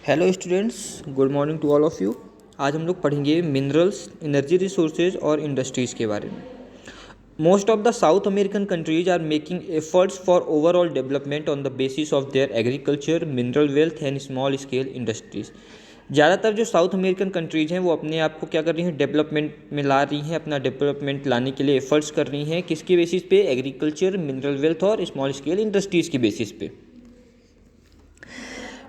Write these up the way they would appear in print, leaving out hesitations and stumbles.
Hello students, good morning to all of you. आज हम लोग पढ़ेंगे मिनरल्स, एनर्जी रिसोर्सेज और इंडस्ट्रीज़ के बारे में। Most of the South American countries are making efforts for overall development on the basis of their agriculture, mineral wealth and small scale industries. ज़्यादातर जो साउथ अमेरिकन कंट्रीज़ हैं वो अपने आप को क्या कर रही हैं, डेवलपमेंट में ला रही हैं, अपना डेवलपमेंट लाने के लिए एफर्ट्स कर रही हैं। किसके बेसिस पे? एग्रीकल्चर, मिनरल वेल्थ और स्मॉल स्केल इंडस्ट्रीज़ के बेसिस पे।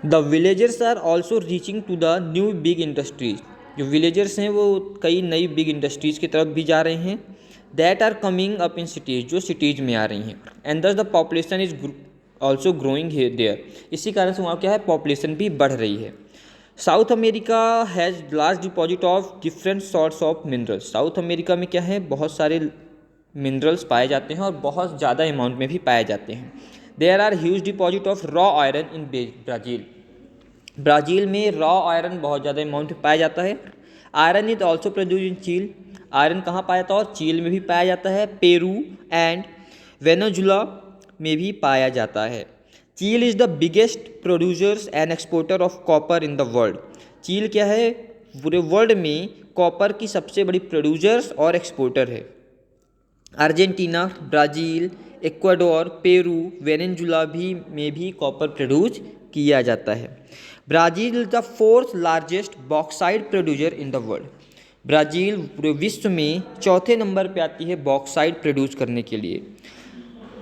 The villagers are also reaching to the new big industries. जो विलेजर्स हैं वो कई नई बिग इंडस्ट्रीज़ की तरफ भी जा रहे हैं। That are coming up in cities, जो सिटीज़ में आ रही हैं। And thus the population is also growing there. इसी कारण से वहाँ क्या है, पॉपुलेशन भी बढ़ रही है। South America has large deposit of different sorts of minerals. South America में क्या है, बहुत सारे मिनरल्स पाए जाते हैं और बहुत ज़्यादा अमाउंट में भी पाए जाते हैं। There are huge deposit of raw iron in Brazil. Brazil में रॉ आयरन बहुत ज़्यादा अमाउंट में पाया जाता है। Iron is also produce in Chile. Iron कहाँ पाया जाता है? और चील में भी पाया जाता है। पेरू एंड वेनेजुला में भी पाया जाता है। चील is the biggest producers and exporter of copper in the world. चील क्या है, पूरे वर्ल्ड में कॉपर की सबसे बड़ी प्रोड्यूसर्स और एक्सपोर्टर है। Argentina, Brazil, Ecuador, Peru, Venezuela में भी कॉपर प्रोड्यूस किया जाता है। Brazil is the fourth largest bauxite producer in the world. Brazil पूरे विश्व में चौथे नंबर पे आती है बॉक्साइट प्रोड्यूस करने के लिए।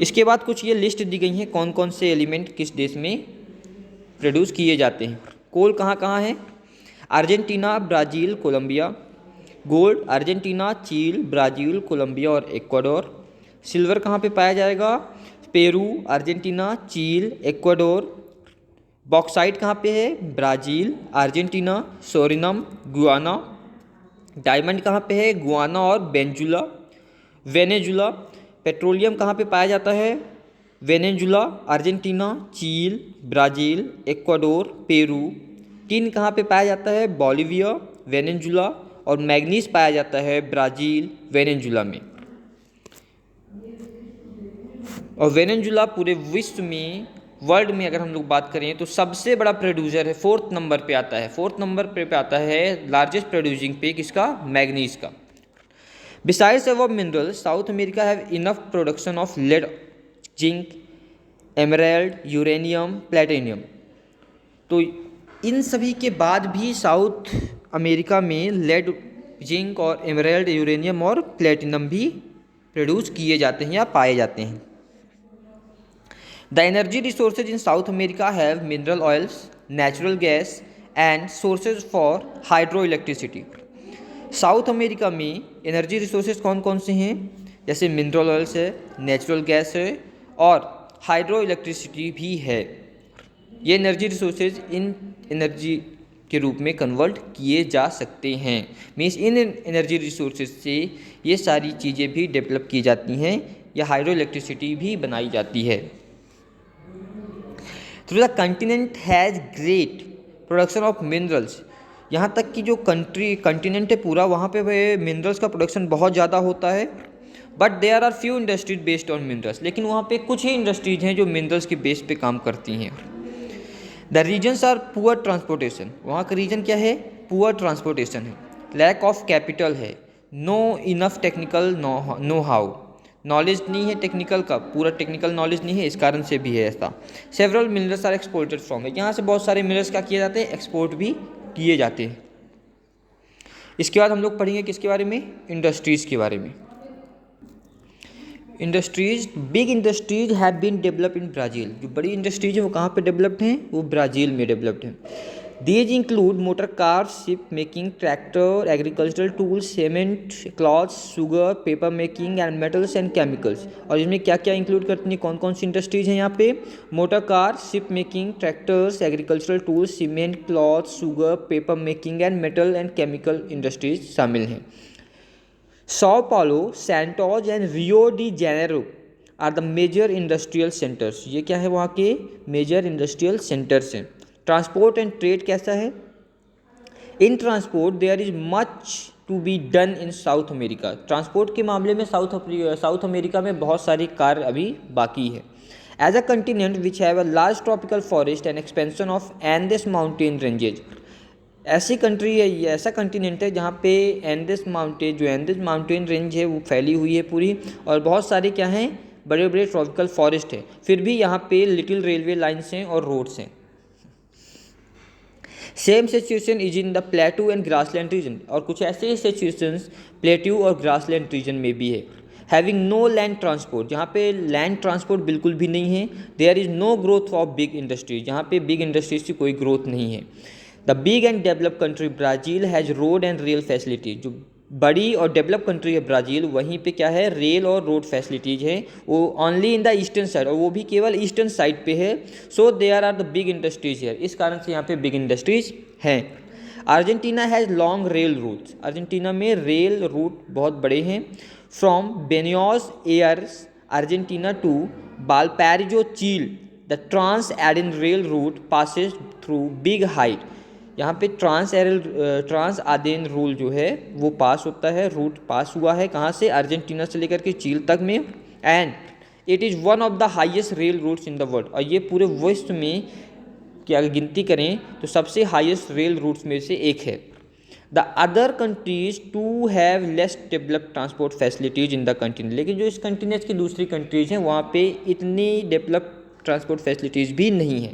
इसके बाद कुछ ये लिस्ट दी गई है कौन कौन से एलिमेंट किस देश में प्रोड्यूस किए जाते हैं। कोल कहाँ कहाँ है? Argentina, Brazil, Colombia. Gold Argentina, Chile, Brazil, Colombia और इक्वाडोर। सिल्वर कहाँ पे पाया जाएगा? Peru, Argentina, Chile, Ecuador. Bauxite कहाँ पे है? Brazil, Argentina, Suriname, Guyana. Diamond कहाँ पे है? गुयाना और वेनेजुला। पेट्रोलियम कहाँ पे पाया जाता है? Venezuela, Argentina, Chile, Brazil, Ecuador, Peru. Tin कहाँ पे पाया जाता है? Bolivia, Venezuela. और मैग्नीज पाया जाता है ब्राज़ील, वेनेजुला में। और वेनेजुला पूरे विश्व में, वर्ल्ड में अगर हम लोग बात करें तो सबसे बड़ा प्रोड्यूसर है, फोर्थ नंबर पे आता है। फोर्थ नंबर पे आता है लार्जेस्ट प्रोड्यूसिंग पे किसका? मैग्नीज का। Besides above mineral, South America have enough production of lead, zinc, emerald, uranium, platinum. तो इन सभी के बाद भी साउथ अमेरिका में लेड, जिंक और एमराल्ड, यूरेनियम और प्लेटिनम भी प्रोड्यूस किए जाते हैं या पाए जाते हैं। The energy resources in South America have mineral oils, natural gas and sources for hydro electricity. South America में एनर्जी रिसोर्सेज कौन कौन से हैं? जैसे मिनरल ऑयल्स है, नेचुरल गैस है और हाइड्रो इलेक्ट्रिसिटी भी है। ये एनर्जी रिसोर्सेज इन एनर्जी के रूप में कन्वर्ट किए जा सकते हैं। मीन्स इन एनर्जी रिसोर्सेज से ये सारी चीज़ें भी डेवलप की जाती हैं या हाइड्रो इलेक्ट्रिसिटी भी बनाई जाती है। Through the continent has great production of minerals. यहाँ तक कि जो कंटिनेंट है पूरा, वहाँ पे मिनरल्स का प्रोडक्शन बहुत ज़्यादा होता है। But there are few industries based on minerals. लेकिन वहाँ पे कुछ ही इंडस्ट्रीज हैं जो मिनरल्स के बेस पे काम करती हैं। The reasons are poor transportation. वहाँ का रीजन क्या है? पुअर ट्रांसपोर्टेशन है। लैक ऑफ कैपिटल है। No enough technical know how, knowledge नहीं है टेक्निकल का, पूरा टेक्निकल नॉलेज नहीं है, इस कारण से भी है ऐसा। Several minerals are exported from है। यहाँ से बहुत सारे मिनरल्स क्या किए जाते हैं? एक्सपोर्ट भी किए जाते हैं। इसके बाद हम लोग पढ़ेंगे किसके बारे में? इंडस्ट्रीज़ के बारे में। Industries, big industries have been develop in Brazil. जो बड़ी इंडस्ट्रीज है वो कहाँ पे डेवलप्ड हैं? वो ब्राज़ील में डेवलप्ड हैं। These include motor car, ship making, tractor, agricultural tools, cement, clothes, sugar, paper making and metals and chemicals. और इसमें क्या क्या इंक्लूड करती हैं, कौन कौन सी इंडस्ट्रीज हैं यहाँ पे? Motor car, ship making, tractors, agricultural tools, cement, cloth, sugar, paper making and metal and chemical industries शामिल हैं। Sao Paulo, Santos and Rio de Janeiro are the major industrial centres. ये क्या है? वहाँ के मेजर इंडस्ट्रियल सेंटर्स हैं। Transport and trade कैसा है? In transport there is much to be done in South America. Transport के मामले में साउथ अमेरिका में बहुत सारी कार्य अभी बाकी है। As a continent which have a large tropical forest and expansion of Andes mountain ranges. ऐसी कंट्री है, ये ऐसा कंटिनेंट है जहाँ पे एंडेस माउंटेन रेंज है वो फैली हुई है पूरी, और बहुत सारे क्या हैं, बड़े बड़े ट्रॉपिकल फॉरेस्ट है। फिर भी यहाँ पे लिटिल रेलवे लाइन्स हैं और रोड्स हैं। Same situation is in the plateau and grassland region, और कुछ ऐसे ही सिचुएशंस प्लेट्यू और ग्रासलैंड रीजन में भी है। हैविंग नो लैंड ट्रांसपोर्ट, जहाँ पे लैंड ट्रांसपोर्ट बिल्कुल भी नहीं है। There is no growth of big industries, जहाँ पे बिग इंडस्ट्रीज की कोई ग्रोथ नहीं है। The big and develop country Brazil has road and rail facilities, जो बड़ी और डेवलप कंट्री है ब्राज़ील, वहीं पे क्या है, रेल और रोड फैसिलिटीज़ है। वो only in the eastern side, और वो भी केवल ईस्टर्न साइड पे है। So there are the big industries here, इस कारण से यहाँ पे बिग इंडस्ट्रीज हैं। Argentina has long rail routes, Argentina में रेल रूट बहुत बड़े हैं। From Buenos Aires Argentina to Valparaiso Chile, the trans Andean rail route passes through big height. यहाँ पे ट्रांस आदेन रूल जो है वो पास होता है, रूट पास हुआ है कहाँ से, अर्जेंटीना से लेकर के चील तक में। And it is one of the highest rail routes in the world, और ये पूरे विश्व में कि अगर गिनती करें तो सबसे हाईएस्ट रेल रूट्स में से एक है। The other countries too have less developed transport facilities in the continent, लेकिन जो इस कंटिनेंट की दूसरी कंट्रीज हैं वहाँ पे इतनी डेवलप्ड ट्रांसपोर्ट फैसिलिटीज़ भी नहीं है।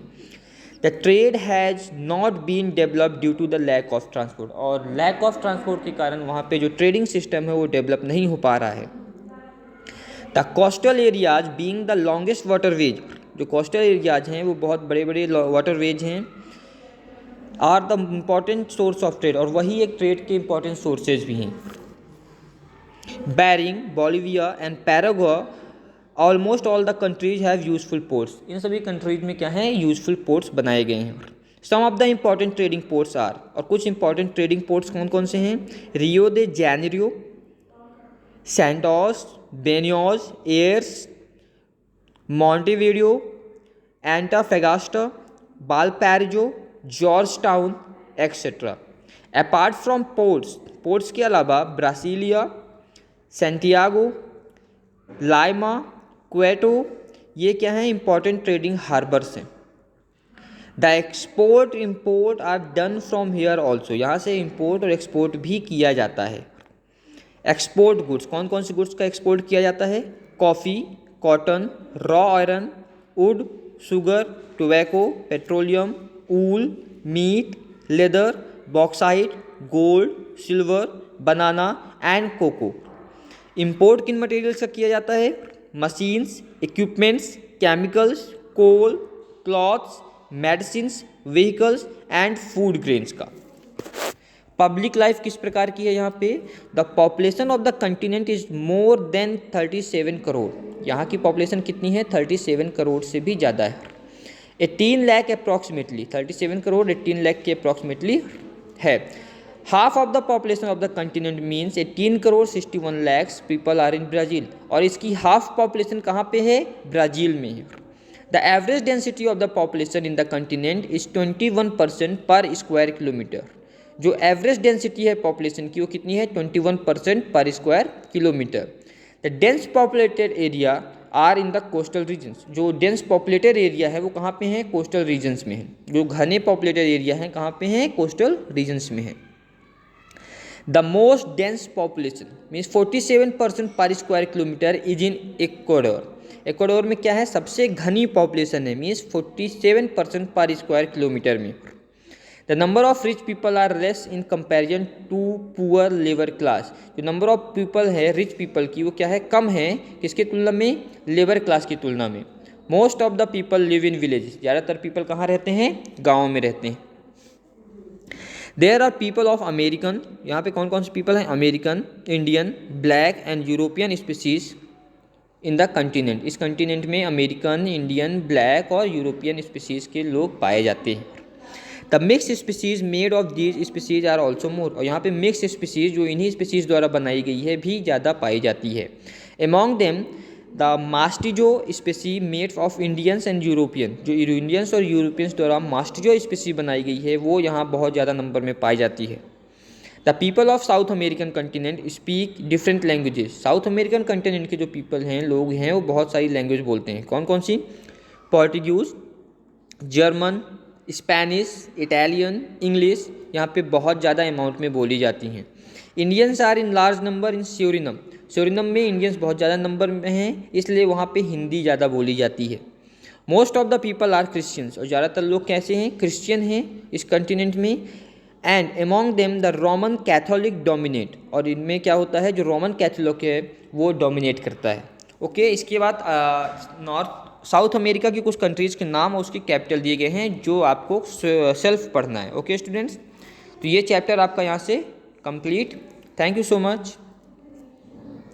The trade has not been developed due to the lack of transport, और लैक ऑफ ट्रांसपोर्ट के कारण वहाँ पे जो ट्रेडिंग सिस्टम है वो डेवलप नहीं हो पा रहा है। The coastal areas being the longest waterways, जो कोस्टल एरियाज हैं वो बहुत बड़े बड़े वाटरवेज हैं, are the important source of trade, और वही एक ट्रेड के इम्पॉर्टेंट सोर्सेज भी हैं। Bering, Bolivia and Paraguay, almost all the countries have useful ports, इन सभी कंट्रीज में क्या है, यूजफुल पोर्ट्स बनाए गए हैं। Some of the important trading ports are, और कुछ इंपॉर्टेंट ट्रेडिंग पोर्ट्स कौन कौन से हैं, Rio de Janeiro, Santos, Buenos Aires, Montevideo, Antofagasta, Valparaiso, Georgetown etcetera. Apart from ports के अलावा ब्रासीलिया, सैंटियागो, लाइमा, क्वेटो, ये क्या है, इंपॉर्टेंट ट्रेडिंग हार्बर्स हैं। The export import are done from here also, यहाँ से इंपोर्ट और export भी किया जाता है। एक्सपोर्ट गुड्स, कौन कौन सी गुड्स का एक्सपोर्ट किया जाता है, coffee, cotton, raw iron, wood, sugar, tobacco, petroleum, wool, meat, leather, bauxite, gold, silver, banana and cocoa. Import किन मटेरियल्स का किया जाता है, machines, equipments, chemicals, coal, clothes, medicines, vehicles and food grains का। पब्लिक लाइफ किस प्रकार की है यहाँ पे, the population of the continent is more than 37 crore, यहाँ की पॉपुलेशन कितनी है, 37 करोड़ से भी ज़्यादा है। 18 लाख अप्रॉक्सीमेटली, 37 करोड़ 18 लाख के अप्रॉक्सीमेटली है। Half of the population of the continent means 18 crore 61 lakhs people are in Brazil, और इसकी हाफ पॉपुलेशन कहाँ पे है, ब्राज़ील में है। The average density of the population in the continent is 21% per square kilometre, जो एवरेज डेंसिटी है पॉपुलेशन की वो कितनी है, 21% per square kilometre. The dense populated area are in the coastal regions, जो डेंस पॉपुलेटेड एरिया है वो कहाँ पे है, कोस्टल रीजन्स में है। जो घने पॉपुलेटेड एरिया है कहाँ पे हैं, कोस्टल रीजन्स में है। The most dense population means 47% per square kilometre is in Ecuador, Ecuador में क्या है, सबसे घनी पॉपुलेशन है, मीन्स 47% पर स्क्वायर किलोमीटर में। The number of rich people are less in comparison to poor labour class, जो नंबर ऑफ पीपल है rich people की वो क्या है, कम है, किसके तुलना में, लेबर क्लास की तुलना में। Most of the people live in village, ज़्यादातर पीपल कहाँ रहते हैं, गाँव में रहते हैं। There are people of American, यहाँ पे कौन कौन से पीपल हैं, American, Indian, black and European species in the continent, इस कंटिनेंट में अमेरिकन, इंडियन, ब्लैक और यूरोपियन स्पीसीज के लोग पाए जाते हैं। The mix species made of these species are also more, और यहाँ पे मिक्स स्पीसीज जो इन्हीं स्पीसीज द्वारा बनाई गई है भी ज़्यादा पाई जाती है। Among them the mestizo species made of Indians and European, जो इंडियंस और यूरोपियंस द्वारा मास्टिजो स्पीसी बनाई गई है वो यहाँ बहुत ज़्यादा नंबर में पाई जाती है। The people of south American continent speak different languages, south American continent के जो पीपल हैं, लोग हैं, वो बहुत सारी लैंग्वेज बोलते हैं। कौन कौन सी, Portuguese, German, Spanish, Italian, English यहाँ पे बहुत ज़्यादा अमाउंट में बोली जाती हैं। Indians are in large number in Suriname, Suriname में इंडियंस बहुत ज़्यादा नंबर में हैं, इसलिए वहाँ पे हिंदी ज़्यादा बोली जाती है। Most of the people are Christians, और ज़्यादातर लोग कैसे हैं, क्रिश्चियन हैं इस कंटिनेंट में। And among them the Roman Catholic dominate, और इनमें क्या होता है, जो रोमन कैथोलिक है वो डोमिनेट करता है। ओके, इसके बाद साउथ अमेरिका की कुछ कंट्रीज़ के नाम और उसकी कैपिटल दिए गए हैं जो आपको सेल्फ पढ़ना है। ओके स्टूडेंट्स, तो ये चैप्टर आपका यहाँ से complete. Thank you so much.